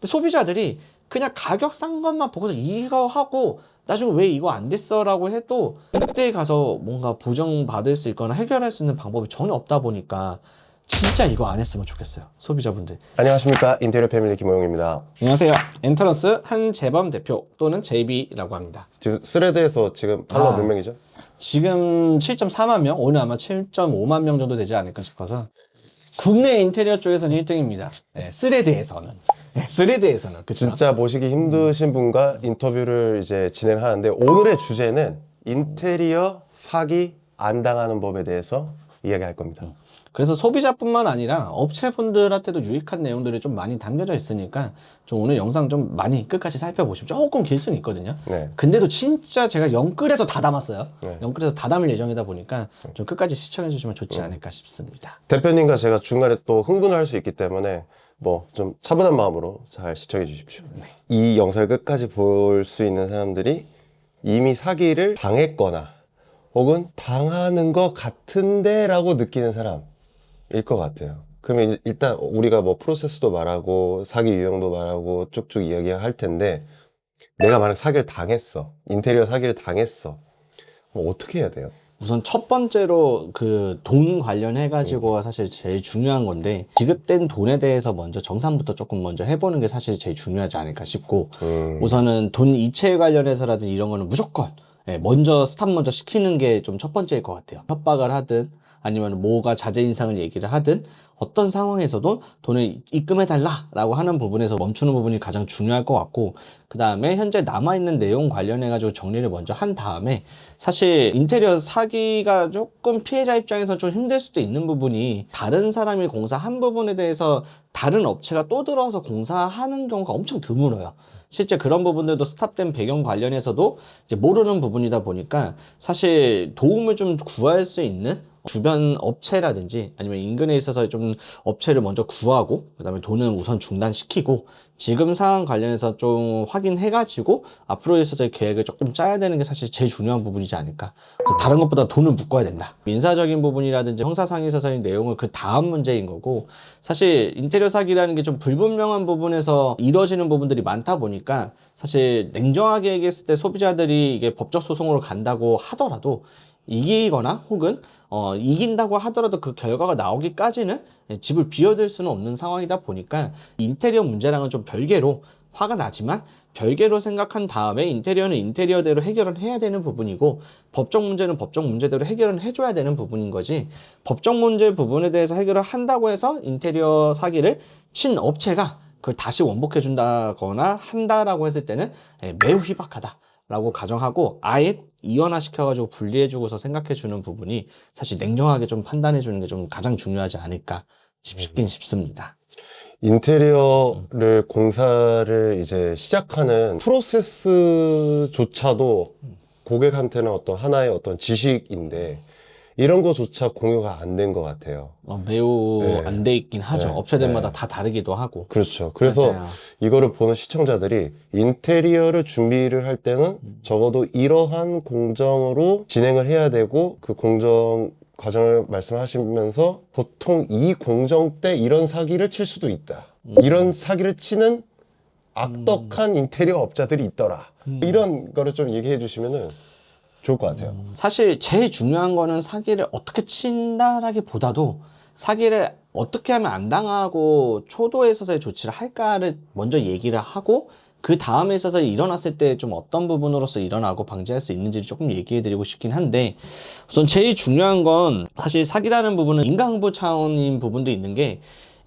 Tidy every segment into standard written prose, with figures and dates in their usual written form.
근데 소비자들이 그냥 가격 싼 것만 보고서 이거 하고 나중에 왜 이거 안 됐어 라고 해도 그때 가서 뭔가 보정받을 수 있거나 해결할 수 있는 방법이 전혀 없다 보니까 진짜 이거 안 했으면 좋겠어요, 소비자분들. 안녕하십니까, 인테리어 패밀리 김호용입니다. 안녕하세요, 엔터런스 한재범 대표 또는 JB라고 합니다. 지금 스레드에서 지금 팔로워 몇 명이죠? 지금 7.4만 명, 오늘 아마 7.5만 명 정도 되지 않을까 싶어서 국내 인테리어 쪽에서는 1등입니다. 네, 스레드에서는. 네, 스레드에서는. 그쵸? 진짜 모시기 힘드신 분과 인터뷰를 이제 진행하는데, 오늘의 주제는 인테리어 사기 안 당하는 법에 대해서 이야기할 겁니다. 그래서 소비자뿐만 아니라 업체분들한테도 유익한 내용들이 좀 많이 담겨져 있으니까 좀 오늘 영상 좀 많이 끝까지 살펴보시면 조금 길 수는 있거든요. 네. 근데도 진짜 제가 영끌에서 다 담았어요. 네. 영끌에서 다 담을 예정이다 보니까 좀 끝까지 시청해 주시면 좋지 않을까 싶습니다. 대표님과 제가 중간에 또 흥분을 할 수 있기 때문에 뭐 좀 차분한 마음으로 잘 시청해 주십시오. 이 영상을 끝까지 볼 수 있는 사람들이 이미 사기를 당했거나 혹은 당하는 것 같은데 라고 느끼는 사람일 것 같아요. 그러면 일단 우리가 뭐 프로세스도 말하고 사기 유형도 말하고 쭉쭉 이야기할 텐데, 내가 만약 사기를 당했어, 인테리어 사기를 당했어, 뭐 어떻게 해야 돼요? 우선 첫 번째로 그 돈 관련해 가지고 사실 제일 중요한 건데, 지급된 돈에 대해서 먼저 정산부터 조금 먼저 해보는 게 사실 제일 중요하지 않을까 싶고, 우선은 돈 이체 관련해서라든지 이런 거는 무조건 먼저 스탑 먼저 시키는 게 좀 첫 번째일 것 같아요. 협박을 하든 아니면 뭐가 자재 인상을 얘기를 하든 어떤 상황에서도 돈을 입금해달라 라고 하는 부분에서 멈추는 부분이 가장 중요할 것 같고, 그 다음에 현재 남아있는 내용 관련해 가지고 정리를 먼저 한 다음에, 사실 인테리어 사기가 조금 피해자 입장에서 좀 힘들 수도 있는 부분이, 다른 사람이 공사한 부분에 대해서 다른 업체가 또 들어와서 공사하는 경우가 엄청 드물어요. 실제 그런 부분들도 스탑된 배경 관련해서도 이제 모르는 부분이다 보니까 사실 도움을 좀 구할 수 있는 주변 업체라든지 아니면 인근에 있어서 좀 업체를 먼저 구하고, 그 다음에 돈은 우선 중단시키고 지금 상황 관련해서 좀 확인해가지고 앞으로 있어서의 계획을 조금 짜야 되는 게 사실 제일 중요한 부분이지 않을까. 다른 것보다 돈을 묶어야 된다. 민사적인 부분이라든지 형사상에 있어서의 내용은 그 다음 문제인 거고, 사실 인테리어 사기라는 게 좀 불분명한 부분에서 이루어지는 부분들이 많다 보니까 사실 냉정하게 얘기했을 때 소비자들이 이게 법적 소송으로 간다고 하더라도, 이기거나 혹은 이긴다고 하더라도 그 결과가 나오기까지는 집을 비워둘 수는 없는 상황이다 보니까, 인테리어 문제랑은 좀 별개로, 화가 나지만 별개로 생각한 다음에 인테리어는 인테리어대로 해결을 해야 되는 부분이고, 법적 문제는 법적 문제대로 해결을 해줘야 되는 부분인 거지, 법적 문제 부분에 대해서 해결을 한다고 해서 인테리어 사기를 친 업체가 그걸 다시 원복해 준다거나 한다라고 했을 때는 매우 희박하다 라고 가정하고, 아예 이원화 시켜가지고 분리해주고서 생각해주는 부분이 사실 냉정하게 좀 판단해주는 게 좀 가장 중요하지 않을까 싶긴 싶습니다. 인테리어를 공사를 이제 시작하는 프로세스조차도 고객한테는 어떤 하나의 어떤 지식인데, 이런 거조차 공유가 안 된 것 같아요. 매우 네. 안 돼 있긴 하죠. 네. 업체들마다 네. 다 다르기도 하고. 그렇죠. 그래서 맞아요. 이거를 보는 시청자들이 인테리어를 준비를 할 때는 적어도 이러한 공정으로 진행을 해야 되고, 그 공정 과정을 말씀하시면서 보통 이 공정 때 이런 사기를 칠 수도 있다. 이런 사기를 치는 악덕한 인테리어 업자들이 있더라. 이런 거를 좀 얘기해 주시면은 좋을 것 같아요. 사실 제일 중요한 거는 사기를 어떻게 친다라기보다도 사기를 어떻게 하면 안 당하고 초도에 있어서의 조치를 할까를 먼저 얘기를 하고, 그 다음에 있어서 일어났을 때 좀 어떤 부분으로서 일어나고 방지할 수 있는지를 조금 얘기해 드리고 싶긴 한데, 우선 제일 중요한 건 사실 사기라는 부분은 인강부 차원인 부분도 있는 게,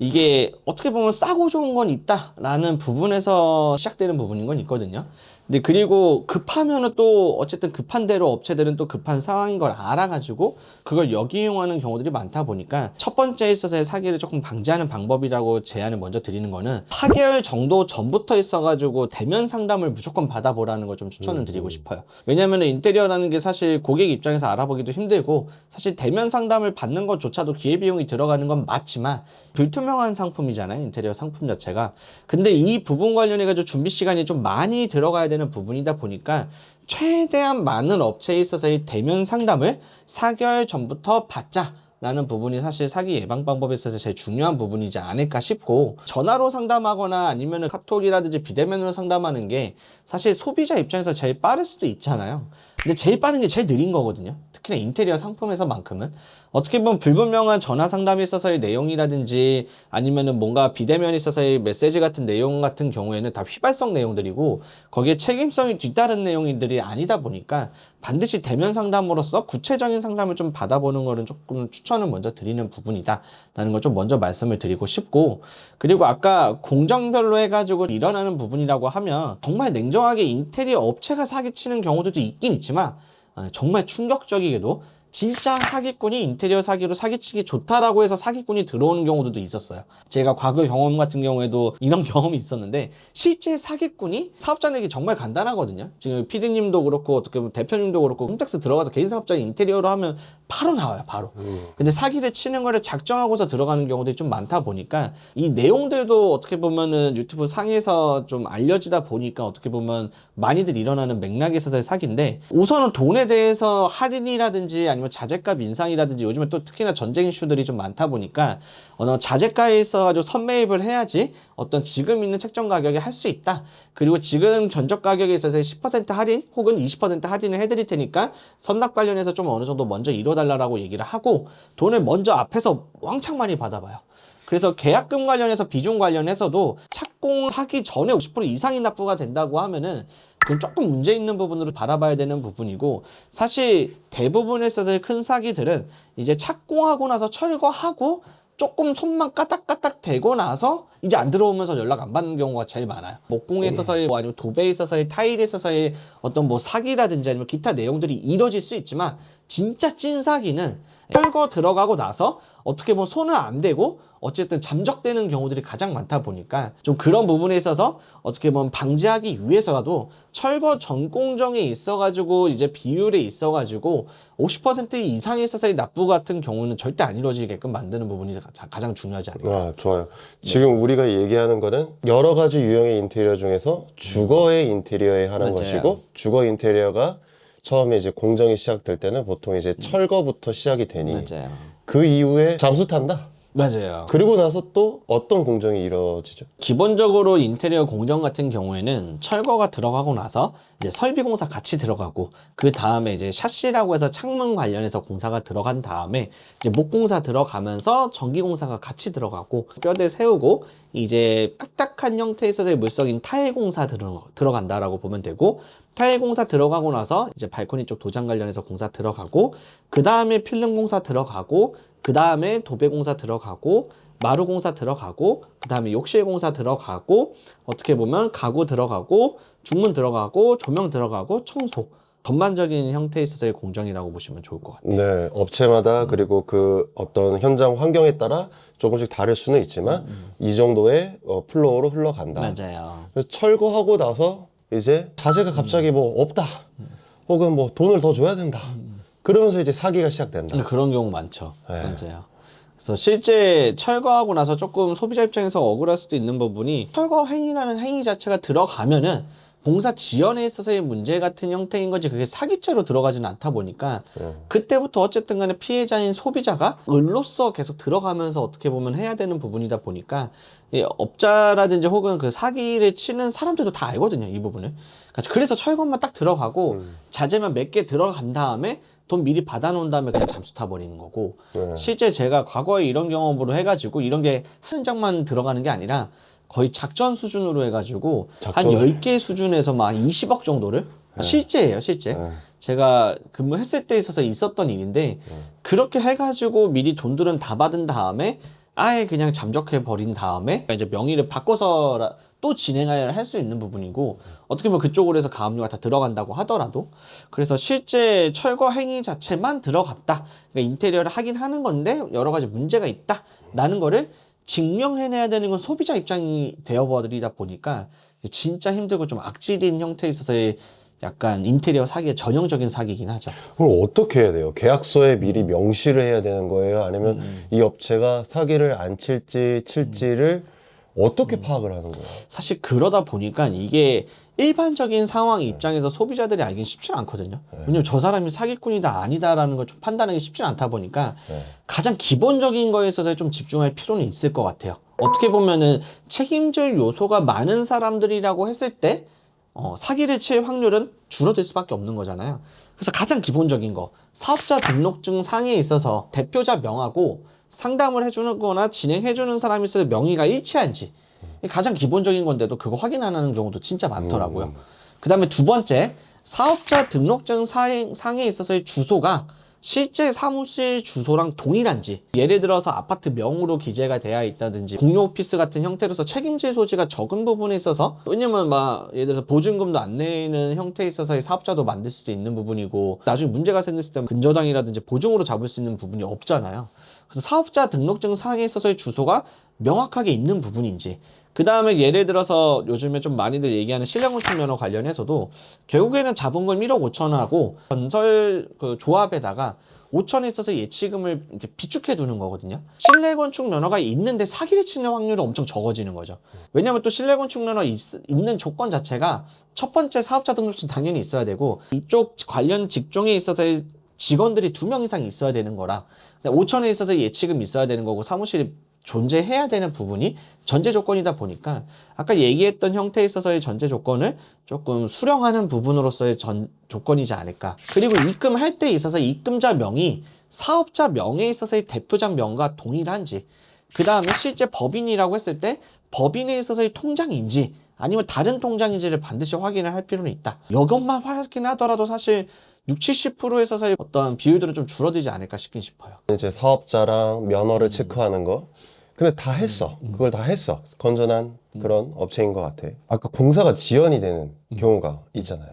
이게 어떻게 보면 싸고 좋은 건 있다라는 부분에서 시작되는 부분인 건 있거든요. 근데 그리고 급하면은 또 어쨌든 급한 대로 업체들은 또 급한 상황인 걸 알아가지고 그걸 역이용하는 경우들이 많다 보니까, 첫 번째에 있어서의 사기를 조금 방지하는 방법이라고 제안을 먼저 드리는 거는 4개월 정도 전부터 있어가지고 대면 상담을 무조건 받아보라는 걸 좀 추천을 드리고 싶어요. 왜냐면은 인테리어라는 게 사실 고객 입장에서 알아보기도 힘들고, 사실 대면 상담을 받는 것조차도 기회비용이 들어가는 건 맞지만 불투명한 상품이잖아요, 인테리어 상품 자체가. 근데 이 부분 관련해가지고 준비 시간이 좀 많이 들어가야 되는 부분이다 보니까, 최대한 많은 업체에 있어서의 대면 상담을 4개월 전부터 받자 라는 부분이 사실 사기 예방 방법에 있어서 제일 중요한 부분이지 않을까 싶고, 전화로 상담하거나 아니면 카톡이라든지 비대면으로 상담하는 게 사실 소비자 입장에서 제일 빠를 수도 있잖아요. 근데 제일 빠른 게 제일 느린 거거든요. 특히나 인테리어 상품에서만큼은. 어떻게 보면 불분명한 전화 상담에 있어서의 내용이라든지 아니면은 뭔가 비대면에 있어서의 메시지 같은 내용 같은 경우에는 다 휘발성 내용들이고 거기에 책임성이 뒤따른 내용들이 아니다 보니까 반드시 대면 상담으로서 구체적인 상담을 좀 받아보는 거는 조금 추천을 먼저 드리는 부분이다 라는 걸 좀 먼저 말씀을 드리고 싶고, 그리고 아까 공정별로 해가지고 일어나는 부분이라고 하면 정말 냉정하게 인테리어 업체가 사기치는 경우도 있긴 있지만 정말 충격적이게도 진짜 사기꾼이 인테리어 사기로 사기치기 좋다라고 해서 사기꾼이 들어오는 경우도 있었어요. 제가 과거 경험 같은 경우에도 이런 경험이 있었는데, 실제 사기꾼이 사업자 내기 정말 간단하거든요. 지금 PD님도 그렇고 어떻게 보면 대표님도 그렇고 홈택스 들어가서 개인 사업자 인테리어로 하면 바로 나와요, 바로. 근데 사기를 치는 거를 작정하고서 들어가는 경우들이 좀 많다 보니까 이 내용들도 어떻게 보면은 유튜브 상에서 좀 알려지다 보니까 어떻게 보면 많이들 일어나는 맥락에 있어서의 사기인데, 우선은 돈에 대해서 할인이라든지 아니면 자재값 인상이라든지 요즘에 또 특히나 전쟁 이슈들이 좀 많다 보니까 자재가에 있어가지고 선매입을 해야지 어떤 지금 있는 책정 가격에 할 수 있다. 그리고 지금 견적 가격에 있어서 10% 할인 혹은 20% 할인을 해드릴 테니까 선납 관련해서 좀 어느 정도 먼저 이뤄달라고 얘기를 하고 돈을 먼저 앞에서 왕창 많이 받아봐요. 그래서 계약금 관련해서 비중 관련해서도 착공하기 전에 50% 이상이 납부가 된다고 하면은 그건 조금 문제 있는 부분으로 바라봐야 되는 부분이고, 사실 대부분에 있어서의 큰 사기들은 이제 착공하고 나서 철거하고 조금 손만 까딱까딱 대고 나서 이제 안 들어오면서 연락 안 받는 경우가 제일 많아요. 목공에 있어서의 뭐 아니면 도배에 있어서의 타일에 있어서의 어떤 뭐 사기라든지 아니면 기타 내용들이 이뤄질 수 있지만, 진짜 찐 사기는 철거 들어가고 나서 어떻게 보면 손을 안 대고 어쨌든 잠적되는 경우들이 가장 많다 보니까 좀 그런 부분에 있어서 어떻게 보면 방지하기 위해서라도 철거 전 공정에 있어가지고 이제 비율에 있어가지고 50% 이상에 있어서의 납부 같은 경우는 절대 안 이루어지게끔 만드는 부분이 가장 중요하지 않을까. 아, 좋아요. 지금 우리가 얘기하는 거는 여러 가지 유형의 인테리어 중에서 주거의 인테리어에 하는 맞아요. 것이고, 주거 인테리어가 처음에 이제 공정이 시작될 때는 보통 이제 철거부터 시작이 되니 맞아요. 그 이후에 잠수 탄다. 맞아요. 그리고 나서 또 어떤 공정이 이루어지죠? 기본적으로 인테리어 공정 같은 경우에는 철거가 들어가고 나서 이제 설비 공사 같이 들어가고, 그 다음에 이제 샤시라고 해서 창문 관련해서 공사가 들어간 다음에 이제 목공사 들어가면서 전기 공사가 같이 들어가고, 뼈대 세우고 이제 딱딱한 형태에 있어서의 물성인 타일 공사 들어간다라고 보면 되고, 타일 공사 들어가고 나서 이제 발코니 쪽 도장 관련해서 공사 들어가고, 그 다음에 필름 공사 들어가고, 그 다음에 도배 공사 들어가고, 마루 공사 들어가고, 그 다음에 욕실 공사 들어가고, 어떻게 보면 가구 들어가고, 중문 들어가고, 조명 들어가고, 청소. 전반적인 형태에 있어서의 공정이라고 보시면 좋을 것 같아요. 네, 업체마다 그리고 그 어떤 현장 환경에 따라 조금씩 다를 수는 있지만 이 정도의 플로우로 흘러간다. 맞아요. 그래서 철거하고 나서 이제 자재가 갑자기 뭐 없다, 혹은 뭐 돈을 더 줘야 된다. 그러면서 이제 사기가 시작된다. 그런 경우 많죠. 네. 맞아요. 그래서 실제 철거하고 나서 조금 소비자 입장에서 억울할 수도 있는 부분이, 철거 행위라는 행위 자체가 들어가면은 공사 지연에 있어서의 문제 같은 형태인 거지 그게 사기죄로 들어가지는 않다 보니까 그때부터 어쨌든 간에 피해자인 소비자가 을로서 계속 들어가면서 어떻게 보면 해야 되는 부분이다 보니까 업자라든지 혹은 그 사기를 치는 사람들도 다 알거든요, 이 부분을. 그래서 철거만 딱 들어가고 자재만 몇 개 들어간 다음에 돈 미리 받아놓은 다음에 그냥 잠수 타버리는 거고, 실제 제가 과거에 이런 경험으로 해가지고 이런 게 한 현장만 들어가는 게 아니라 거의 작전 수준으로 해가지고 한 10개 수준에서 막 20억 정도를 실제예요, 실제. 제가 근무했을 때 있어서 있었던 일인데 그렇게 해가지고 미리 돈들은 다 받은 다음에 아예 그냥 잠적해 버린 다음에 이제 명의를 바꿔서 또 진행을 할 수 있는 부분이고, 어떻게 보면 그쪽으로 해서 가압류가 다 들어간다고 하더라도, 그래서 실제 철거 행위 자체만 들어갔다, 그러니까 인테리어를 하긴 하는 건데 여러 가지 문제가 있다 라는 거를 증명해내야 되는 건 소비자 입장이 되어버리다 보니까 진짜 힘들고 좀 악질인 형태에 있어서의 약간 인테리어 사기의 전형적인 사기이긴 하죠. 그럼 어떻게 해야 돼요? 계약서에 미리 명시를 해야 되는 거예요? 아니면 이 업체가 사기를 안 칠지를 어떻게 파악을 하는 거예요? 사실 그러다 보니까 이게 일반적인 상황 입장에서 소비자들이 알긴 쉽지 않거든요. 왜냐면 저 사람이 사기꾼이다 아니다라는 걸 좀 판단하기 쉽지 않다 보니까 가장 기본적인 거에 있어서 좀 집중할 필요는 있을 것 같아요. 어떻게 보면은 책임질 요소가 많은 사람들이라고 했을 때 사기를 칠 확률은 줄어들 수밖에 없는 거잖아요. 그래서 가장 기본적인 거, 사업자 등록증 상에 있어서 대표자 명하고 상담을 해주는 거나 진행해주는 사람이 있어서 명의가 일치한지 가장 기본적인 건데도 그거 확인 안 하는 경우도 진짜 많더라고요. 그 다음에 두 번째, 사업자 등록증 상에 있어서의 주소가 실제 사무실 주소랑 동일한지, 예를 들어서 아파트 명으로 기재가 되어 있다든지 공유 오피스 같은 형태로서 책임질 소지가 적은 부분에 있어서, 왜냐면 막 예를 들어서 보증금도 안 내는 형태에 있어서의 사업자도 만들 수도 있는 부분이고 나중에 문제가 생겼을 때 근저당이라든지 보증으로 잡을 수 있는 부분이 없잖아요. 그래서 사업자 등록증 상에 있어서의 주소가 명확하게 있는 부분인지, 그 다음에 예를 들어서 요즘에 좀 많이들 얘기하는 실내건축 면허 관련해서도 결국에는 자본금 1억 5천하고 건설 그 조합에다가 5천에 있어서 예치금을 이렇게 비축해 두는 거거든요. 실내건축 면허가 있는데 사기를 치는 확률이 엄청 적어지는 거죠. 왜냐하면 또 실내건축 면허 있는 조건 자체가 첫 번째 사업자 등록증 당연히 있어야 되고 이쪽 관련 직종에 있어서의 직원들이 2명 이상 있어야 되는 거라 5천에 있어서 예치금 있어야 되는 거고 사무실이 존재해야 되는 부분이 전제 조건이다 보니까 아까 얘기했던 형태에 있어서의 전제 조건을 조금 수령하는 부분으로서의 조건이지 않을까. 그리고 입금할 때 있어서 입금자 명이 사업자 명에 있어서의 대표자 명과 동일한지, 그 다음에 실제 법인이라고 했을 때 법인에 있어서의 통장인지 아니면 다른 통장인지를 반드시 확인을 할 필요는 있다. 이것만 확인하더라도 사실 60~70%에 있어서의 어떤 비율들은 좀 줄어들지 않을까 싶긴 싶어요. 이제 사업자랑 면허를 체크하는 거. 근데 다 했어. 그걸 다 했어. 건전한 그런 업체인 것 같아. 아까 공사가 지연이 되는 경우가 있잖아요.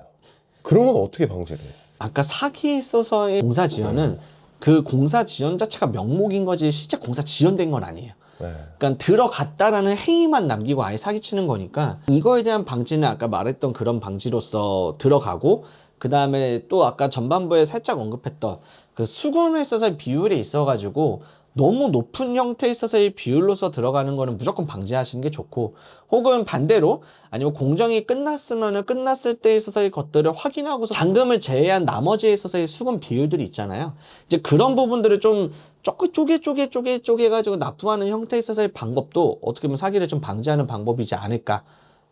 그런 건 어떻게 방지를 해요? 아까 사기에 있어서의 공사 지연은 그 공사 지연 자체가 명목인 거지 실제 공사 지연된 건 아니에요. 네. 그러니까 들어갔다라는 행위만 남기고 아예 사기치는 거니까 이거에 대한 방지는 아까 말했던 그런 방지로서 들어가고, 그 다음에 또 아까 전반부에 살짝 언급했던 그 수금에 있어서의 비율에 있어가지고 너무 높은 형태에 있어서의 비율로서 들어가는 거는 무조건 방지하시는 게 좋고, 혹은 반대로 아니면 공정이 끝났으면은 끝났을 때 있어서의 것들을 확인하고서 잔금을 제외한 나머지에 있어서의 수금 비율들이 있잖아요. 이제 그런 부분들을 좀 쪼개가지고 납부하는 형태에 있어서의 방법도 어떻게 보면 사기를 좀 방지하는 방법이지 않을까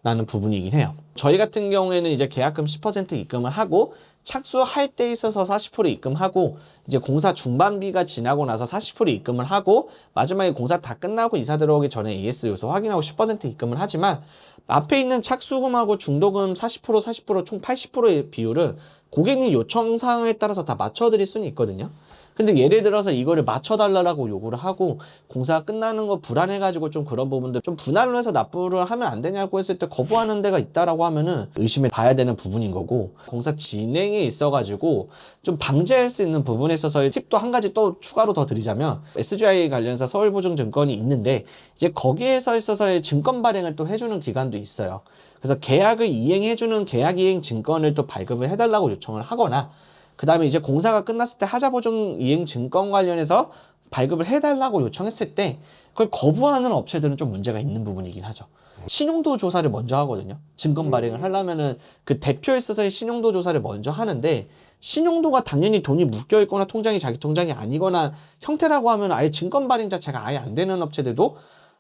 라는 부분이긴 해요. 저희 같은 경우에는 이제 계약금 10% 입금을 하고 착수할 때 있어서 40% 입금하고 이제 공사 중반비가 지나고 나서 40% 입금을 하고 마지막에 공사 다 끝나고 이사 들어오기 전에 AS 요소 확인하고 10% 입금을 하지만, 앞에 있는 착수금하고 중도금 40%, 총 80%의 비율은 고객님 요청 사항에 따라서 다 맞춰드릴 수는 있거든요. 근데 예를 들어서 이거를 맞춰달라고 요구를 하고 공사가 끝나는 거 불안해가지고 좀 그런 부분들 좀 분할로 해서 납부를 하면 안 되냐고 했을 때 거부하는 데가 있다라고 하면은 의심해 봐야 되는 부분인 거고, 공사 진행에 있어가지고 좀 방지할 수 있는 부분에 있어서의 팁도 한 가지 또 추가로 더 드리자면, SGI 관련해서 서울보증증권이 있는데 이제 거기에서 있어서의 증권 발행을 또 해주는 기관도 있어요. 그래서 계약을 이행해주는 계약이행 증권을 또 발급을 해달라고 요청을 하거나, 그 다음에 이제 공사가 끝났을 때 하자보증 이행 증권 관련해서 발급을 해달라고 요청했을 때 그걸 거부하는 업체들은 좀 문제가 있는 부분이긴 하죠. 신용도 조사를 먼저 하거든요. 증권 발행을 하려면은 그 대표에 있어서의 신용도 조사를 먼저 하는데, 신용도가 당연히 돈이 묶여 있거나 통장이 자기 통장이 아니거나 형태라고 하면 아예 증권 발행 자체가 아예 안 되는 업체들도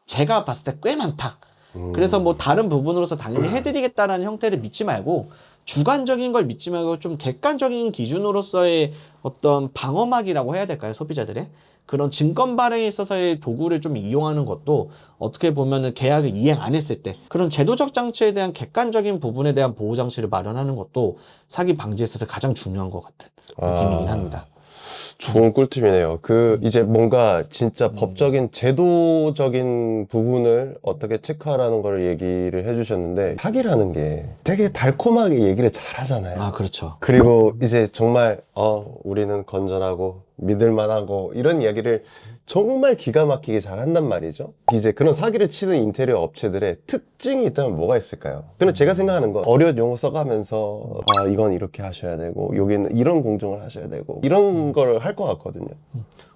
제가 봤을 때 꽤 많다. 그래서 뭐 다른 부분으로서 당연히 해드리겠다라는 형태를 믿지 말고 주관적인 걸 믿지 말고 좀 객관적인 기준으로서의 어떤 방어막이라고 해야 될까요? 소비자들의 그런 증권 발행에 있어서의 도구를 좀 이용하는 것도 어떻게 보면은 계약을 이행 안 했을 때 그런 제도적 장치에 대한 객관적인 부분에 대한 보호 장치를 마련하는 것도 사기 방지에 있어서 가장 중요한 것 같은 느낌이긴 합니다. 좋은 꿀팁이네요. 이제 뭔가 진짜 법적인 제도적인 부분을 어떻게 체크하라는 걸 얘기를 해주셨는데, 사기라는 게 되게 달콤하게 얘기를 잘 하잖아요. 아, 그렇죠. 그리고 이제 정말 우리는 건전하고 믿을만하고 이런 이야기를 정말 기가 막히게 잘 한단 말이죠. 이제 그런 사기를 치는 인테리어 업체들의 특징이 있다면 뭐가 있을까요? 근데 제가 생각하는 건 어려운 용어 써가면서 이건 이렇게 하셔야 되고 여기는 이런 공정을 하셔야 되고 이런 걸 할 것 같거든요.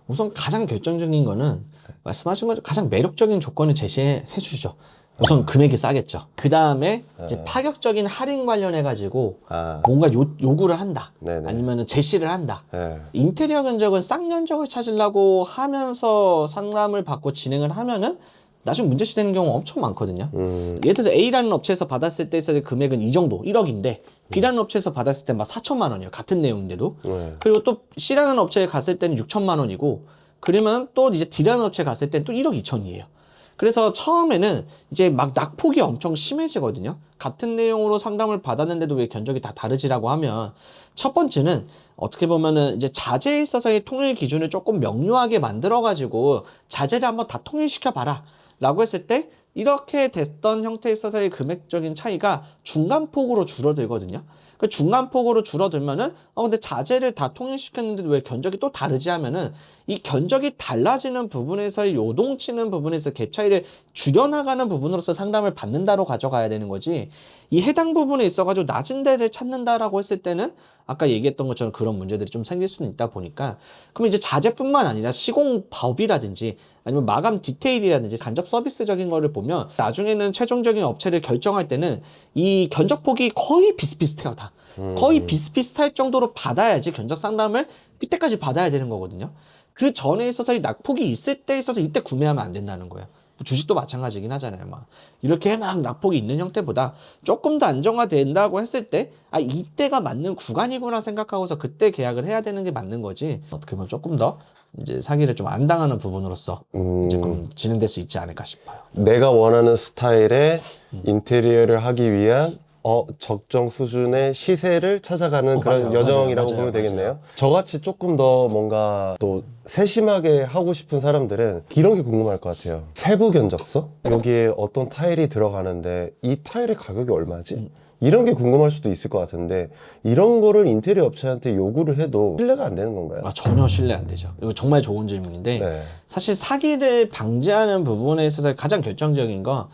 우선 가장 결정적인 거는 말씀하신 것처럼 가장 매력적인 조건을 제시해 주죠. 우선 금액이 싸겠죠. 그 다음에 이제 파격적인 할인 관련해가지고 뭔가 요구를 한다. 네네. 아니면 제시를 한다. 네. 인테리어 견적은 쌍년적을 찾으려고 하면서 상담을 받고 진행을 하면은 나중에 문제시 되는 경우가 엄청 많거든요. 예를 들어서 A라는 업체에서 받았을 때 있어야 금액은 이 정도, 1억인데 B라는 업체에서 받았을 때 막 4천만 원이에요. 같은 내용인데도. 그리고 또 C라는 업체에 갔을 때는 6천만 원이고, 그러면 또 이제 D라는 업체에 갔을 때는 또 1억 2천이에요. 그래서 처음에는 이제 막 낙폭이 엄청 심해지거든요. 같은 내용으로 상담을 받았는데도 왜 견적이 다 다르지라고 하면, 첫 번째는 어떻게 보면은 이제 자재에 있어서의 통일 기준을 조금 명료하게 만들어가지고 자재를 한번 다 통일시켜 봐라 라고 했을 때 이렇게 됐던 형태에 있어서의 금액적인 차이가 중간폭으로 줄어들거든요. 그 중간폭으로 줄어들면은 근데 자재를 다 통일시켰는데 왜 견적이 또 다르지 하면은 이 견적이 달라지는 부분에서의 요동치는 부분에서 갭 차이를 줄여나가는 부분으로서 상담을 받는다로 가져가야 되는 거지, 이 해당 부분에 있어가지고 낮은 데를 찾는다라고 했을 때는 아까 얘기했던 것처럼 그런 문제들이 좀 생길 수는 있다 보니까, 그럼 이제 자재뿐만 아니라 시공법이라든지 아니면 마감 디테일이라든지 간접 서비스적인 거를 보면 나중에는 최종적인 업체를 결정할 때는 이 견적폭이 거의 비슷비슷해요. 다 거의 비슷비슷할 정도로 받아야지 견적 상담을 그때까지 받아야 되는 거거든요. 그 전에 있어서 이 낙폭이 있을 때 있어서 이때 구매하면 안 된다는 거예요. 주식도 마찬가지긴 하잖아요. 막 이렇게 막 낙폭이 있는 형태보다 조금 더 안정화된다고 했을 때 이때가 맞는 구간이구나 생각하고서 그때 계약을 해야 되는 게 맞는 거지, 어떻게 보면 조금 더 이제 사기를 좀 안 당하는 부분으로서 이제 좀 진행될 수 있지 않을까 싶어요. 내가 원하는 스타일의 인테리어를 하기 위한 적정 수준의 시세를 찾아가는 그런 맞아요. 여정이라고 맞아요. 보면 되겠네요. 맞아요. 저같이 조금 더 뭔가 또 세심하게 하고 싶은 사람들은 이런 게 궁금할 것 같아요. 세부 견적서? 여기에 어떤 타일이 들어가는데 이 타일의 가격이 얼마지? 이런 게 궁금할 수도 있을 것 같은데, 이런 거를 인테리어 업체한테 요구를 해도 신뢰가 안 되는 건가요? 전혀 신뢰 안 되죠. 이거 정말 좋은 질문인데, 네. 사실 사기를 방지하는 부분에 있어서 가장 결정적인 건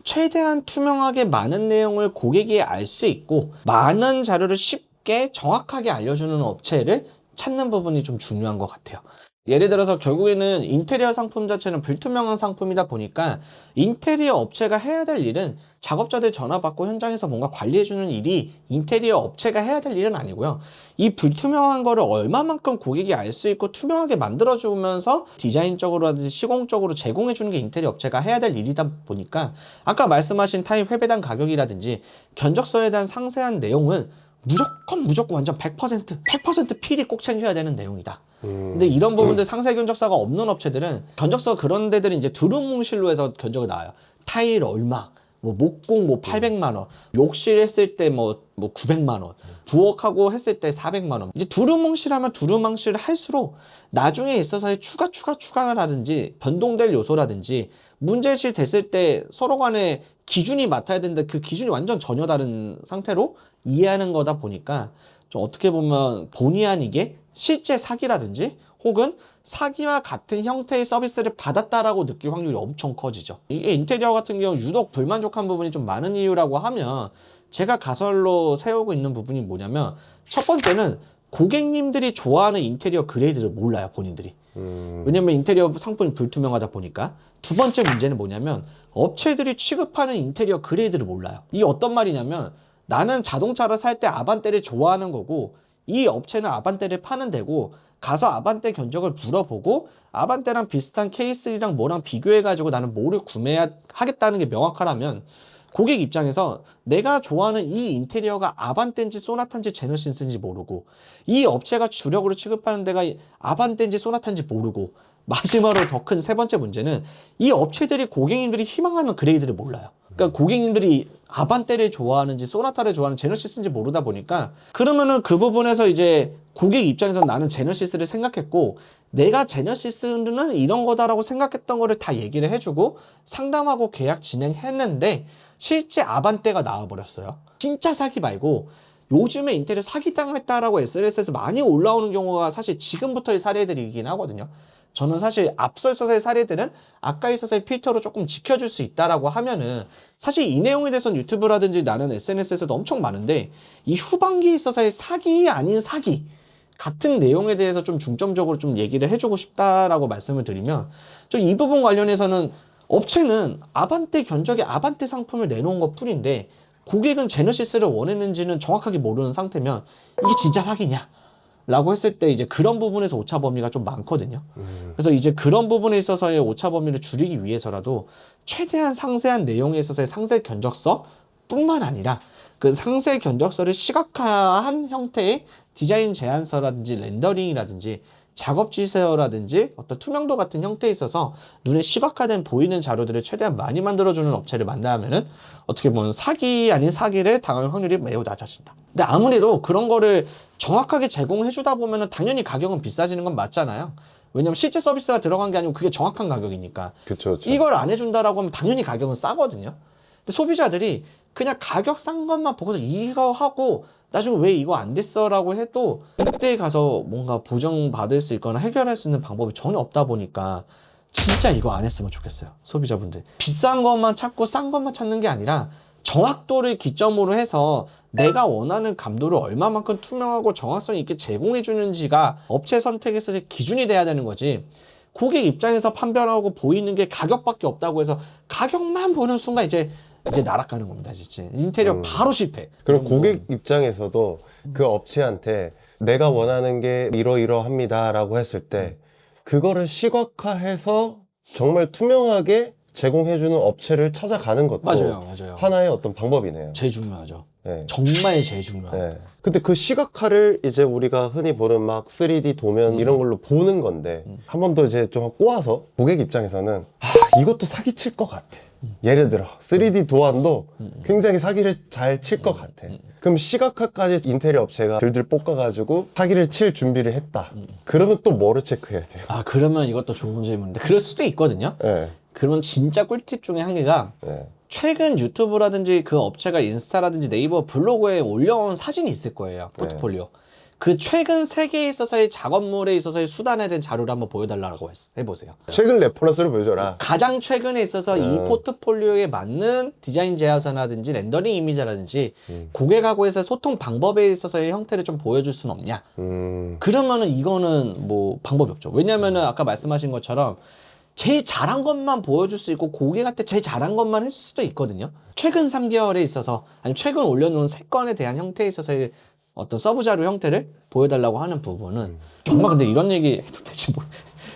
최대한 투명하게 많은 내용을 고객이 알 수 있고 많은 자료를 쉽게 정확하게 알려주는 업체를 찾는 부분이 좀 중요한 것 같아요. 예를 들어서 결국에는 인테리어 상품 자체는 불투명한 상품이다 보니까 인테리어 업체가 해야 될 일은 작업자들 전화 받고 현장에서 뭔가 관리해주는 일이 인테리어 업체가 해야 될 일은 아니고요. 이 불투명한 거를 얼마만큼 고객이 알 수 있고 투명하게 만들어주면서 디자인적으로라든지 시공적으로 제공해주는 게 인테리어 업체가 해야 될 일이다 보니까, 아까 말씀하신 타입 회배당 가격이라든지 견적서에 대한 상세한 내용은 무조건 완전 100% 필히 꼭 챙겨야 되는 내용이다. 근데 이런 부분들 상세 견적서가 없는 업체들은 견적서 그런 데들은 이제 두루뭉실로 해서 견적을 나와요. 타일 얼마, 목공 800만 원, 욕실 했을 때 900만 원, 부엌하고 했을 때 400만 원. 이제 두루뭉실하면 두루뭉실 할수록 나중에 있어서의 추가를 하든지 변동될 요소라든지 문제시 됐을 때 서로 간에 기준이 맡아야 되는데 그 기준이 완전 전혀 다른 상태로 이해하는 거다 보니까 좀 어떻게 보면 본의 아니게 실제 사기라든지 혹은 사기와 같은 형태의 서비스를 받았다라고 느낄 확률이 엄청 커지죠. 이게 인테리어 같은 경우 유독 불만족한 부분이 좀 많은 이유라고 하면, 제가 가설로 세우고 있는 부분이 뭐냐면, 첫 번째는 고객님들이 좋아하는 인테리어 그레이드를 몰라요, 본인들이. 왜냐면 인테리어 상품이 불투명하다 보니까. 두 번째 문제는 뭐냐면 업체들이 취급하는 인테리어 그레이드를 몰라요. 이게 어떤 말이냐면, 나는 자동차를 살 때 아반떼를 좋아하는 거고 이 업체는 아반떼를 파는 데고, 가서 아반떼 견적을 물어보고 아반떼랑 비슷한 케이스랑 뭐랑 비교해가지고 나는 뭐를 구매하겠다는 게 명확하라면, 고객 입장에서 내가 좋아하는 이 인테리어가 아반떼인지 소나타인지 제너시스인지 모르고, 이 업체가 주력으로 취급하는 데가 아반떼인지 소나타인지 모르고, 마지막으로 더 큰 세 번째 문제는 이 업체들이 고객님들이 희망하는 그레이드를 몰라요. 그러니까 고객님들이 아반떼를 좋아하는지 소나타를 좋아하는 제너시스인지 모르다 보니까, 그러면은 그 부분에서 이제 고객 입장에서 나는 제너시스를 생각했고 내가 제너시스는 이런 거다라고 생각했던 거를 다 얘기를 해주고 상담하고 계약 진행했는데 실제 아반떼가 나와버렸어요. 진짜 사기 말고 요즘에 인테리어 사기당했다라고 SNS에서 많이 올라오는 경우가 사실 지금부터의 사례들이긴 하거든요. 저는 사실 앞서 있어서의 사례들은 아까 있어서의 필터로 조금 지켜줄 수 있다라고 하면은, 사실 이 내용에 대해서는 유튜브라든지 나는 SNS에서도 엄청 많은데, 이 후반기에 있어서의 사기 아닌 사기 같은 내용에 대해서 좀 중점적으로 좀 얘기를 해주고 싶다라고 말씀을 드리면, 좀 이 부분 관련해서는 업체는 아반떼 견적에 아반떼 상품을 내놓은 것 뿐인데 고객은 제너시스를 원했는지는 정확하게 모르는 상태면 이게 진짜 사기냐? 라고 했을 때 이제 그런 부분에서 오차 범위가 좀 많거든요. 그래서 이제 그런 부분에 있어서의 오차 범위를 줄이기 위해서라도 최대한 상세한 내용에 있어서의 상세 견적서 뿐만 아니라 그 상세 견적서를 시각화한 형태의 디자인 제안서라든지 렌더링이라든지 작업 지시서라든지 어떤 투명도 같은 형태에 있어서 눈에 시각화된 보이는 자료들을 최대한 많이 만들어주는 업체를 만나면은 어떻게 보면 사기 아닌 사기를 당할 확률이 매우 낮아진다. 근데 아무래도 그런 거를 정확하게 제공해 주다 보면은 당연히 가격은 비싸지는 건 맞잖아요. 왜냐면 실제 서비스가 들어간 게 아니고 그게 정확한 가격이니까. 그쵸. 이걸 안 해준다라고 하면 당연히 가격은 싸거든요. 근데 소비자들이 그냥 가격 싼 것만 보고서 이거 하고 나중에 왜 이거 안 됐어 라고 해도 그때 가서 뭔가 보정받을 수 있거나 해결할 수 있는 방법이 전혀 없다 보니까 진짜 이거 안 했으면 좋겠어요. 소비자분들. 비싼 것만 찾고 싼 것만 찾는 게 아니라 정확도를 기점으로 해서 내가 원하는 감도를 얼마만큼 투명하고 정확성 있게 제공해 주는지가 업체 선택에서의 기준이 돼야 되는 거지. 고객 입장에서 판별하고 보이는 게 가격밖에 없다고 해서 가격만 보는 순간 이제 날아가는 겁니다, 진짜. 인테리어 바로 실패. 그럼 고객 입장에서도 그 업체한테 내가 원하는 게 이러이러합니다 라고 했을 때 그거를 시각화해서 정말 투명하게 제공해주는 업체를 찾아가는 것도 맞아요. 하나의 어떤 방법이네요. 제일 중요하죠. 네. 정말 제일 중요하죠. 네. 근데 그 시각화를 이제 우리가 흔히 보는 막 3D 도면 이런 걸로 보는 건데 한 번 더 이제 좀 꼬아서 고객 입장에서는 이것도 사기칠 것 같아. 예를 들어 3D 도안도 굉장히 사기를 잘 칠 것 같아. 그럼 시각화까지 인테리어 업체가 들들 볶아가지고 사기를 칠 준비를 했다. 그러면 또 뭐를 체크해야 돼요? 그러면 이것도 좋은 질문인데 그럴 수도 있거든요. 네. 그러면 진짜 꿀팁 중에 한 개가 네. 최근 유튜브라든지 그 업체가 인스타라든지 네이버 블로그에 올려온 사진이 있을 거예요. 포트폴리오. 그 최근 3개에 있어서의 작업물에 있어서의 수단에 대한 자료를 한번 보여달라고 해보세요. 최근 레퍼런스를 보여줘라. 가장 최근에 있어서 이 포트폴리오에 맞는 디자인 제안서라든지 렌더링 이미지라든지 고객하고에서 소통 방법에 있어서의 형태를 좀 보여줄 수는 없냐. 그러면은 이거는 뭐 방법이 없죠. 왜냐면은 아까 말씀하신 것처럼 제일 잘한 것만 보여줄 수 있고 고객한테 제일 잘한 것만 했을 수도 있거든요. 최근 3개월에 있어서 아니면 최근 올려놓은 3건에 대한 형태에 있어서의 어떤 서브 자료 형태를 보여달라고 하는 부분은 정말 근데 이런 얘기 해도 될지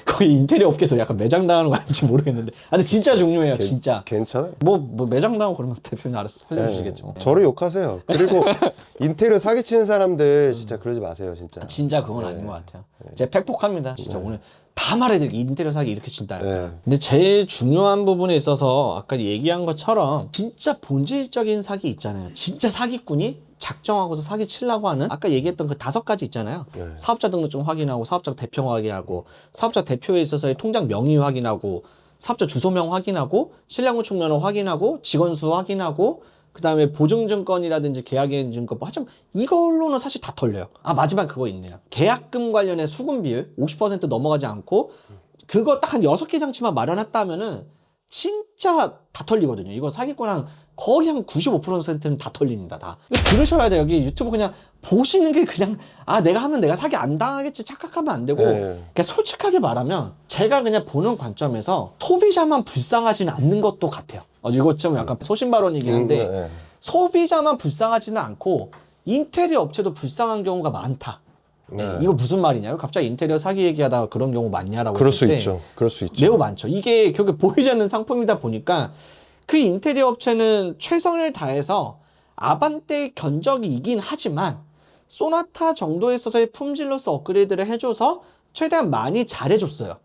거의 인테리어 업계에서 약간 매장당하는 거 아닌지 모르겠는데 근데 진짜 중요해요. 진짜 괜찮아요. 뭐 매장당하고 그러면 대표님 알아서 살려주시겠죠. 저를 욕하세요. 그리고 인테리어 사기치는 사람들 진짜 그러지 마세요, 진짜. 진짜 그건 아닌 것 같아요. 제가 팩폭합니다. 진짜 오늘 다 말해드릴게요. 인테리어 사기 이렇게 친다. 근데 제일 중요한 부분에 있어서 아까 얘기한 것처럼 진짜 본질적인 사기 있잖아요. 진짜 사기꾼이 작정하고서 사기 치려고 하는 아까 얘기했던 그 5가지 있잖아요. 사업자 등록증 확인하고 사업자 대표 확인하고 사업자 대표에 있어서의 통장 명의 확인하고 사업자 주소명 확인하고 신량구축 면허 확인하고 직원 수 확인하고 그 다음에 보증증권이라든지 계약이행 증권 하여튼 이걸로는 사실 다 털려요. 마지막 그거 있네요. 계약금 관련해 수금 비율 50% 넘어가지 않고 그거 딱 한 6개 장치만 마련했다면은 진짜 다 털리거든요. 이거 사기꾼 한 거의 한 95%는 다 털립니다. 다. 이거 들으셔야 돼요. 여기 유튜브 그냥 보시는 게 그냥 내가 하면 내가 사기 안 당하겠지 착각하면 안 되고 그냥 솔직하게 말하면 제가 그냥 보는 관점에서 소비자만 불쌍하지는 않는 것도 같아요. 이거 좀 약간 소신 발언이긴 한데 소비자만 불쌍하지는 않고 인테리어 업체도 불쌍한 경우가 많다. 이거 무슨 말이냐요? 갑자기 인테리어 사기 얘기하다가 그런 경우 많냐라고 그럴 수 했을 때 있죠. 그럴 수 있죠. 매우 많죠. 이게 결국 보이지 않는 상품이다 보니까 그 인테리어 업체는 최선을 다해서 아반떼 견적이긴 하지만 소나타 정도에 있어서의 품질로서 업그레이드를 해줘서 최대한 많이 잘해줬어요.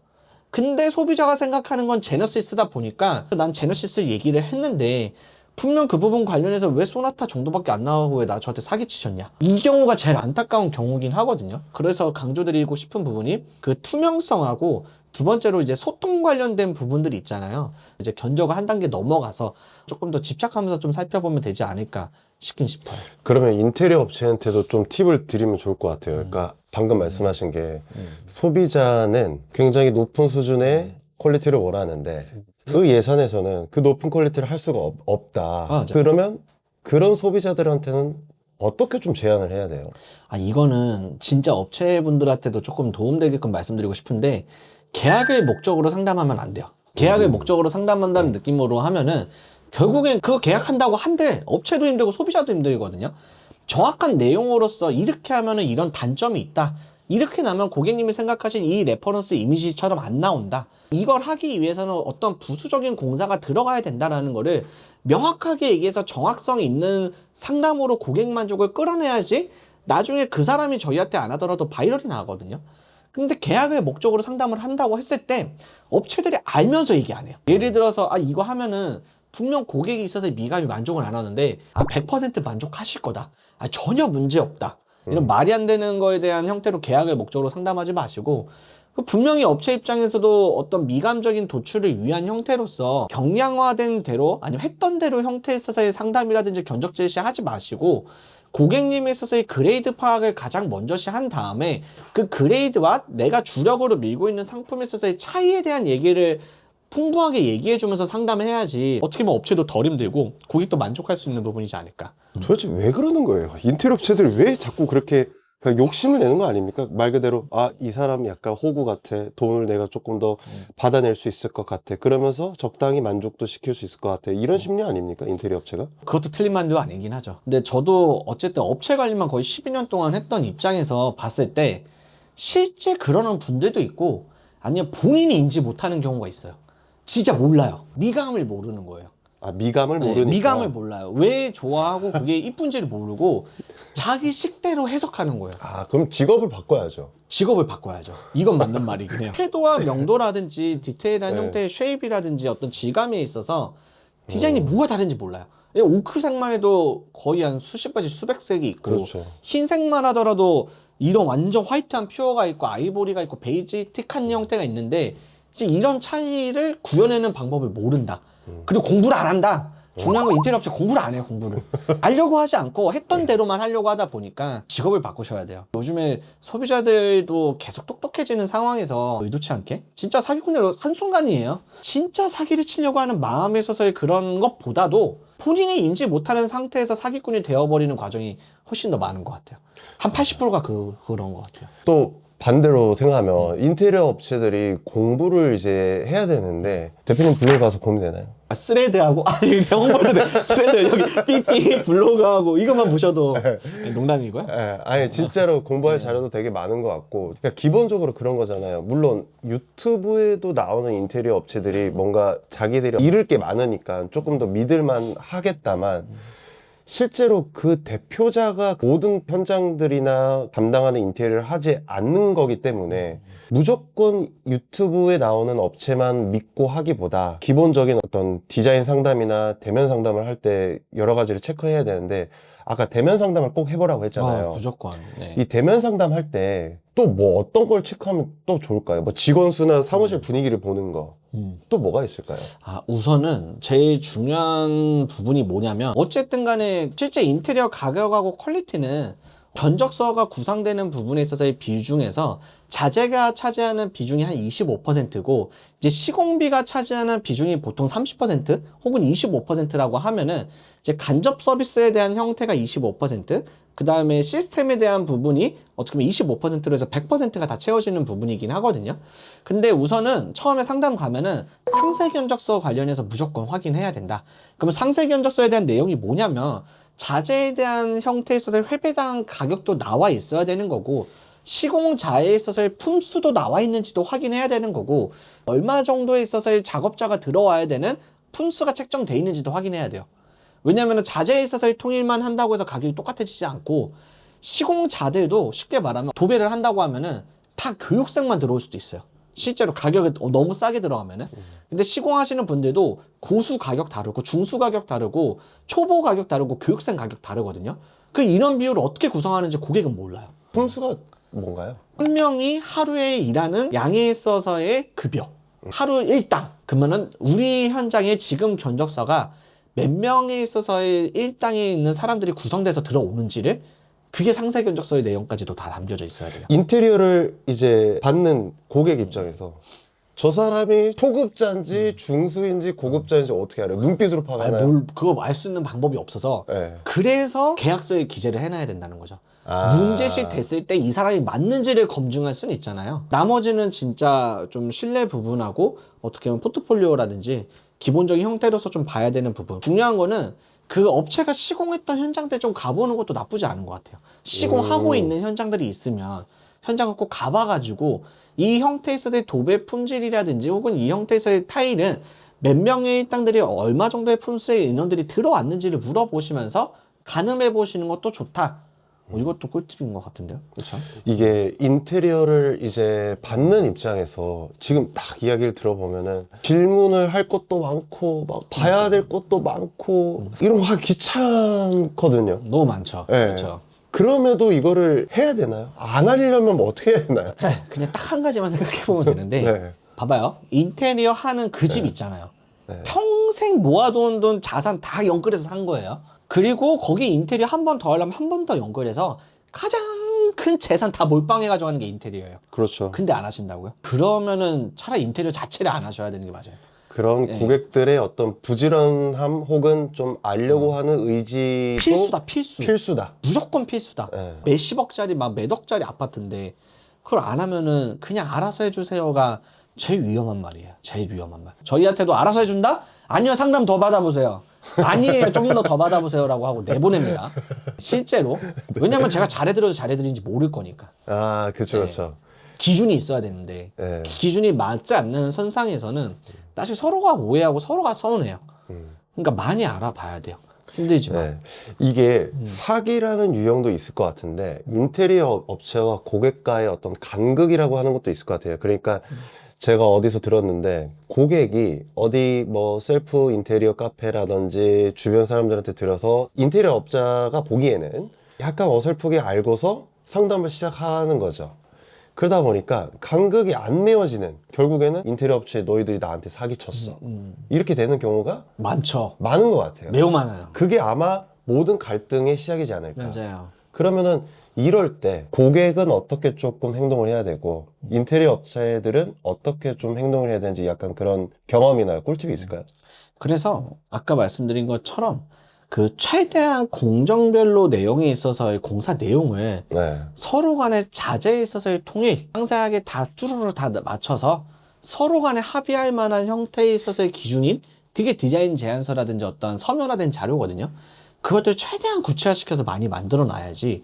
근데 소비자가 생각하는 건 제너시스다 보니까 난 제너시스 얘기를 했는데 분명 그 부분 관련해서 왜 소나타 정도밖에 안 나오고 왜 저한테 사기치셨냐. 이 경우가 제일 안타까운 경우긴 하거든요. 그래서 강조드리고 싶은 부분이 그 투명성하고 두 번째로 이제 소통 관련된 부분들이 있잖아요. 이제 견적을 한 단계 넘어가서 조금 더 집착하면서 좀 살펴보면 되지 않을까 싶긴 싶어요. 그러면 인테리어 업체한테도 좀 팁을 드리면 좋을 것 같아요. 그러니까 방금 말씀하신 게 소비자는 굉장히 높은 수준의 퀄리티를 원하는데 그 예산에서는 그 높은 퀄리티를 할 수가 없다. 그러면 그런 소비자들한테는 어떻게 좀 제안을 해야 돼요? 이거는 진짜 업체분들한테도 조금 도움되게끔 말씀드리고 싶은데 계약을 목적으로 상담하면 안 돼요. 계약을 목적으로 상담한다는 느낌으로 하면은 결국엔 그거 계약한다고 한데 업체도 힘들고 소비자도 힘들거든요. 정확한 내용으로서 이렇게 하면은 이런 단점이 있다. 이렇게 나면 고객님이 생각하신 이 레퍼런스 이미지처럼 안 나온다. 이걸 하기 위해서는 어떤 부수적인 공사가 들어가야 된다라는 거를 명확하게 얘기해서 정확성 있는 상담으로 고객 만족을 끌어내야지 나중에 그 사람이 저희한테 안 하더라도 바이럴이 나거든요. 근데 계약을 목적으로 상담을 한다고 했을 때 업체들이 알면서 얘기 안 해요. 예를 들어서 이거 하면은 분명 고객이 있어서 미감이 만족을 안 하는데 100% 만족하실 거다. 전혀 문제 없다. 이런 말이 안 되는 거에 대한 형태로 계약을 목적으로 상담하지 마시고 분명히 업체 입장에서도 어떤 미감적인 도출을 위한 형태로서 경량화된 대로 아니면 했던 대로 형태에 있어서의 상담이라든지 견적 제시 하지 마시고 고객님에 있어서의 그레이드 파악을 가장 먼저 한 다음에 그 그레이드와 내가 주력으로 밀고 있는 상품에 있어서의 차이에 대한 얘기를 풍부하게 얘기해주면서 상담을 해야지 어떻게 보면 업체도 덜 힘들고 고객도 만족할 수 있는 부분이지 않을까. 도대체 왜 그러는 거예요? 인테리어 업체들이 왜 자꾸 그렇게 그냥 욕심을 내는 거 아닙니까? 말 그대로 이 사람 약간 호구 같아. 돈을 내가 조금 더 받아낼 수 있을 것 같아. 그러면서 적당히 만족도 시킬 수 있을 것 같아. 이런 심리 아닙니까? 인테리어 업체가? 그것도 틀린 말도 아니긴 하죠. 근데 저도 어쨌든 업체 관리만 거의 12년 동안 했던 입장에서 봤을 때 실제 그러는 분들도 있고 아니면 본인이 인지 못하는 경우가 있어요. 진짜 몰라요. 미감을 모르는 거예요. 미감을 모르니까. 미감을 몰라요. 왜 좋아하고 그게 이쁜지를 모르고 자기 식대로 해석하는 거예요. 그럼 직업을 바꿔야죠. 직업을 바꿔야죠. 이건 맞는 말이긴 해요. 태도와 명도라든지 디테일한 네. 형태의 쉐입이라든지 어떤 질감에 있어서 디자인이 뭐가 다른지 몰라요. 오크색만 해도 거의 한 수십 가지 수백 색이 있고 그렇죠. 흰색만 하더라도 이런 완전 화이트한 퓨어가 있고 아이보리가 있고 베이지틱한 형태가 있는데 이제 이런 차이를 구현해내는 방법을 모른다. 그리고 공부를 안 한다. 중요한 건 인테리어 업체 공부를 안 해요. 공부를 알려고 하지 않고 했던 대로만 하려고 하다 보니까 직업을 바꾸셔야 돼요. 요즘에 소비자들도 계속 똑똑해지는 상황에서 의도치 않게 진짜 사기꾼으로 한순간이에요. 진짜 사기를 치려고 하는 마음에 있어서의 그런 것보다도 본인이 인지 못하는 상태에서 사기꾼이 되어버리는 과정이 훨씬 더 많은 것 같아요. 한 80%가 그런 것 같아요. 또 반대로 생각하면 인테리어 업체들이 공부를 이제 해야 되는데 대표님 블로그 가서 공부되나요? 스레드하고 이렇게 홍보해도 돼. 스레드 여기 삐삐 블로그하고 이것만 보셔도 농담이고요. 아니 진짜로 공부할 자료도 되게 많은 것 같고 그러니까 기본적으로 그런 거잖아요. 물론 유튜브에도 나오는 인테리어 업체들이 뭔가 자기들이 잃을 게 많으니까 조금 더 믿을만 하겠다만 실제로 그 대표자가 모든 현장들이나 담당하는 인테리어를 하지 않는 거기 때문에 무조건 유튜브에 나오는 업체만 믿고 하기보다 기본적인 어떤 디자인 상담이나 대면 상담을 할 때 여러 가지를 체크해야 되는데 아까 대면 상담을 꼭 해보라고 했잖아요. 무조건. 네. 이 대면 상담할 때 또 뭐 어떤 걸 체크하면 또 좋을까요? 뭐 직원 수나 사무실 분위기를 보는 거. 또 뭐가 있을까요? 우선은 제일 중요한 부분이 뭐냐면 어쨌든 간에 실제 인테리어 가격하고 퀄리티는 견적서가 구상되는 부분에 있어서의 비중에서 자재가 차지하는 비중이 한 25%고 이제 시공비가 차지하는 비중이 보통 30% 혹은 25%라고 하면은 이제 간접 서비스에 대한 형태가 25%, 그 다음에 시스템에 대한 부분이 어떻게 보면 25%로 해서 100%가 다 채워지는 부분이긴 하거든요. 근데 우선은 처음에 상담 가면은 상세 견적서 관련해서 무조건 확인해야 된다. 그러면 상세 견적서에 대한 내용이 뭐냐면 자재에 대한 형태에 있어서 회배당 가격도 나와 있어야 되는 거고 시공자에 있어서의 품수도 나와 있는지도 확인해야 되는 거고 얼마 정도에 있어서의 작업자가 들어와야 되는 품수가 책정돼 있는지도 확인해야 돼요. 왜냐하면 자재에 있어서의 통일만 한다고 해서 가격이 똑같아지지 않고 시공자들도 쉽게 말하면 도배를 한다고 하면은 다 교육생만 들어올 수도 있어요. 실제로 가격이 너무 싸게 들어가면은. 근데 시공하시는 분들도 고수 가격 다르고 중수 가격 다르고 초보 가격 다르고 교육생 가격 다르거든요. 그 인원 비율을 어떻게 구성하는지 고객은 몰라요. 품수가 뭔가요? 한 명이 하루에 일하는 양에 있어서의 급여. 하루 일당. 그러면은 우리 현장에 지금 견적서가 몇 명에 있어서의 일당에 있는 사람들이 구성돼서 들어오는지를 그게 상세 견적서의 내용까지도 다 담겨져 있어야 돼요. 인테리어를 이제 받는 고객 입장에서 저 사람이 초급자인지 중수인지 고급자인지 어떻게 알아요? 눈빛으로 파가나요? 그거 알 수 있는 방법이 없어서 네. 그래서 계약서에 기재를 해놔야 된다는 거죠. 아. 문제식 됐을 때 이 사람이 맞는지를 검증할 수는 있잖아요. 나머지는 진짜 좀 신뢰 부분하고 어떻게 보면 포트폴리오라든지 기본적인 형태로서 좀 봐야 되는 부분. 중요한 거는 그 업체가 시공했던 현장들 좀 가보는 것도 나쁘지 않은 것 같아요. 시공하고 있는 현장들이 있으면 현장을 꼭 가봐가지고 이 형태에서의 도배 품질이라든지 혹은 이 형태에서의 타일은 몇 명의 일당들이 얼마 정도의 품수의 인원들이 들어왔는지를 물어보시면서 가늠해 보시는 것도 좋다. 이것도 꿀팁인 것 같은데요. 그렇죠? 이게 인테리어를 이제 받는 입장에서 지금 딱 이야기를 들어보면은 질문을 할 것도 많고 막 봐야 될 것도 많고 이런 거 하기 귀찮거든요. 너무 많죠. 네. 그렇죠. 그럼에도 이거를 해야 되나요? 안 하려면 뭐 어떻게 해야 되나요? 그냥 딱 한 가지만 생각해 보면 되는데 네. 봐봐요. 인테리어 하는 그 집 있잖아요. 네. 평생 모아둔 돈 자산 다 연끌해서 산 거예요. 그리고 거기 인테리어 한 번 더 하려면 한 번 더 연끌해서 가장 큰 재산 다 몰빵해가지고 하는 게 인테리어예요. 그렇죠. 근데 안 하신다고요? 그러면은 차라리 인테리어 자체를 안 하셔야 되는 게 맞아요. 그런 네. 고객들의 어떤 부지런함 혹은 좀 알려고 하는 의지도 필수다, 필수. 필수다. 무조건 필수다. 네. 몇십억짜리 막 몇억짜리 아파트인데 그걸 안 하면은 그냥 알아서 해주세요가 제일 위험한 말이에요. 제일 위험한 말. 저희한테도 알아서 해준다? 아니요, 상담 더 받아보세요. 아니에요, 좀 더 받아보세요라고 하고 내보냅니다. 실제로. 왜냐면 제가 잘해드려도 잘해드린지 모를 거니까. 아, 그렇죠, 네. 그렇죠. 기준이 있어야 되는데 네. 기준이 맞지 않는 선상에서는 사실 서로가 오해하고 서로가 서운해요. 그러니까 많이 알아봐야 돼요. 힘들지만. 네. 이게 사기라는 유형도 있을 것 같은데 인테리어 업체와 고객과의 어떤 간극이라고 하는 것도 있을 것 같아요. 그러니까 제가 어디서 들었는데 고객이 어디 뭐 셀프 인테리어 카페라든지 주변 사람들한테 들어서 인테리어 업자가 보기에는 약간 어설프게 알고서 상담을 시작하는 거죠. 그러다 보니까 간극이 안 메워지는, 결국에는 인테리어 업체 너희들이 나한테 사기쳤어 이렇게 되는 경우가 많죠. 많은 것 같아요. 매우 많아요. 그게 아마 모든 갈등의 시작이지 않을까. 맞아요. 그러면은 이럴 때 고객은 어떻게 조금 행동을 해야 되고 인테리어 업체들은 어떻게 좀 행동을 해야 되는지 약간 그런 경험이나 꿀팁이 있을까요? 그래서 아까 말씀드린 것처럼 그 최대한 공정별로 내용에 있어서의 공사 내용을 네. 서로 간의 자재에 있어서의 통일, 상세하게 다 쭈루루 다 맞춰서 서로 간에 합의할 만한 형태에 있어서의 기준인, 그게 디자인 제안서라든지 어떤 서면화된 자료거든요. 그것들 최대한 구체화시켜서 많이 만들어 놔야지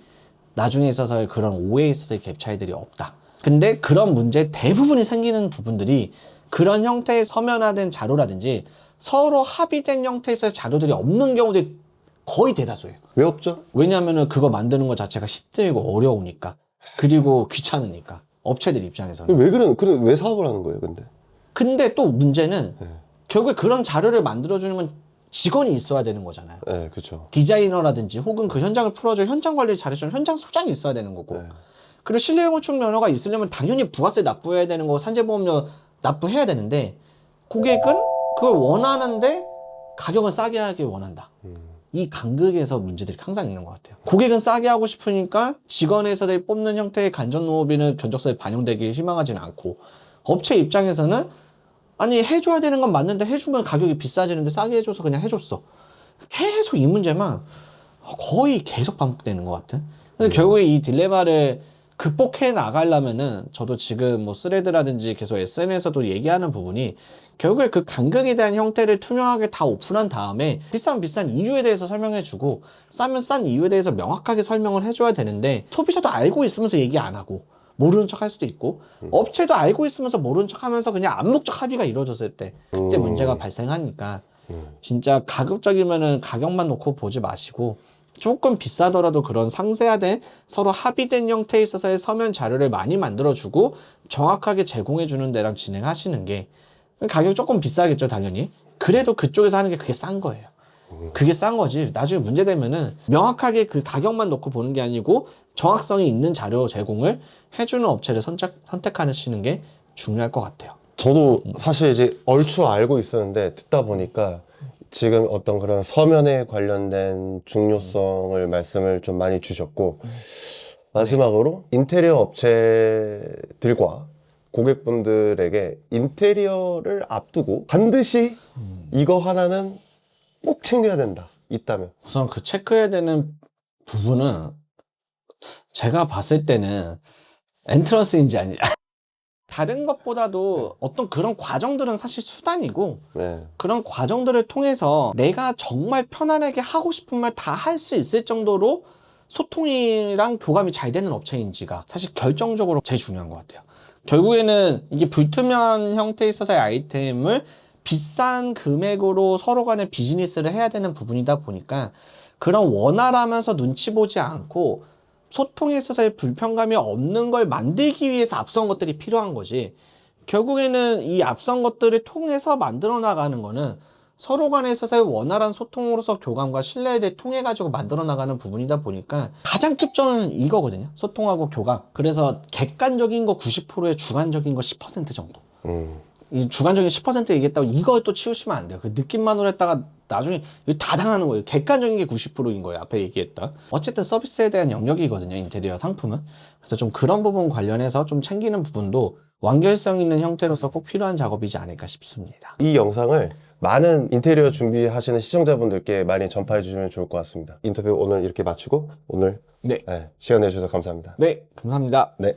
나중에 있어서의 그런 오해에 있어서의 갭 차이들이 없다. 근데 그런 문제 대부분이 생기는 부분들이 그런 형태의 서면화된 자료라든지 서로 합의된 형태에서의 자료들이 없는 경우들이 거의 대다수예요. 왜 없죠? 왜냐하면 그거 만드는 것 자체가 힘들고 어려우니까. 그리고 귀찮으니까. 업체들 입장에서는. 왜 그런, 왜 사업을 하는 거예요, 근데? 근데 또 문제는 결국에 그런 자료를 만들어주는 건 직원이 있어야 되는 거잖아요. 네, 그렇죠. 디자이너라든지 혹은 그 현장을 풀어줄 현장 관리를 잘해주는 현장 소장이 있어야 되는 거고. 네. 그리고 실내건축 면허가 있으려면 당연히 부가세 납부해야 되는 거고 산재보험료 납부해야 되는데 고객은 그걸 원하는데 가격은 싸게 하길 원한다. 이 간극에서 문제들이 항상 있는 것 같아요. 고객은 싸게 하고 싶으니까 직원에서 뽑는 형태의 간접노후비는 견적서에 반영되길 희망하지는 않고 업체 입장에서는 아니 해줘야 되는 건 맞는데 해주면 가격이 비싸지는데 싸게 해줘서 그냥 해줬어. 계속 이 문제만 거의 계속 반복되는 것 같은. 근데 결국에 이 딜레마를 극복해 나가려면은 저도 지금 뭐 스레드라든지 계속 SNS에서도 얘기하는 부분이 결국에 그 간극에 대한 형태를 투명하게 다 오픈한 다음에 비싼 이유에 대해서 설명해주고 싸면 싼 이유에 대해서 명확하게 설명을 해줘야 되는데 소비자도 알고 있으면서 얘기 안 하고 모르는 척 할 수도 있고 업체도 알고 있으면서 모르는 척 하면서 그냥 암묵적 합의가 이루어졌을 때 그때 문제가 발생하니까 진짜 가급적이면은 가격만 놓고 보지 마시고 조금 비싸더라도 그런 상세화된 서로 합의된 형태에 있어서의 서면 자료를 많이 만들어주고 정확하게 제공해주는 데랑 진행하시는 게 가격이 조금 비싸겠죠 당연히. 그래도 그쪽에서 하는 게 그게 싼 거예요. 그게 싼 거지. 나중에 문제되면은 명확하게 그 가격만 놓고 보는 게 아니고 정확성이 있는 자료 제공을 해주는 업체를 선택하시는 게 중요할 것 같아요. 저도 사실 이제 얼추 알고 있었는데 듣다 보니까 지금 어떤 그런 서면에 관련된 중요성을 말씀을 좀 많이 주셨고 마지막으로 인테리어 업체들과 고객분들에게 인테리어를 앞두고 반드시 이거 하나는 꼭 챙겨야 된다 있다면? 우선 그 체크해야 되는 부분은 제가 봤을 때는 엔트런스인지 아닌지 다른 것보다도 어떤 그런 과정들은 사실 수단이고 네. 그런 과정들을 통해서 내가 정말 편안하게 하고 싶은 말 다 할 수 있을 정도로 소통이랑 교감이 잘 되는 업체인지가 사실 결정적으로 제일 중요한 것 같아요. 결국에는 이게 불투명 형태에 있어서의 아이템을 비싼 금액으로 서로 간에 비즈니스를 해야 되는 부분이다 보니까 그런 원활하면서 눈치 보지 않고 소통에 있어서의 불편감이 없는 걸 만들기 위해서 앞선 것들이 필요한 거지. 결국에는 이 앞선 것들을 통해서 만들어 나가는 거는 서로 간에 있어서의 원활한 소통으로서 교감과 신뢰를 통해 가지고 만들어 나가는 부분이다 보니까 가장 급전은 이거거든요. 소통하고 교감. 그래서 객관적인 거 90%에 주관적인 거 10% 정도. 이 주관적인 10% 얘기했다고 이걸 또 치우시면 안 돼요. 그 느낌만으로 했다가 나중에 이거 다 당하는 거예요. 객관적인 게 90%인 거예요. 앞에 얘기했다. 어쨌든 서비스에 대한 영역이거든요. 인테리어 상품은. 그래서 좀 그런 부분 관련해서 좀 챙기는 부분도 완결성 있는 형태로서 꼭 필요한 작업이지 않을까 싶습니다. 이 영상을 많은 인테리어 준비하시는 시청자분들께 많이 전파해 주시면 좋을 것 같습니다. 인터뷰 오늘 이렇게 마치고 오늘 네. 시간 내주셔서 감사합니다. 네, 감사합니다. 네.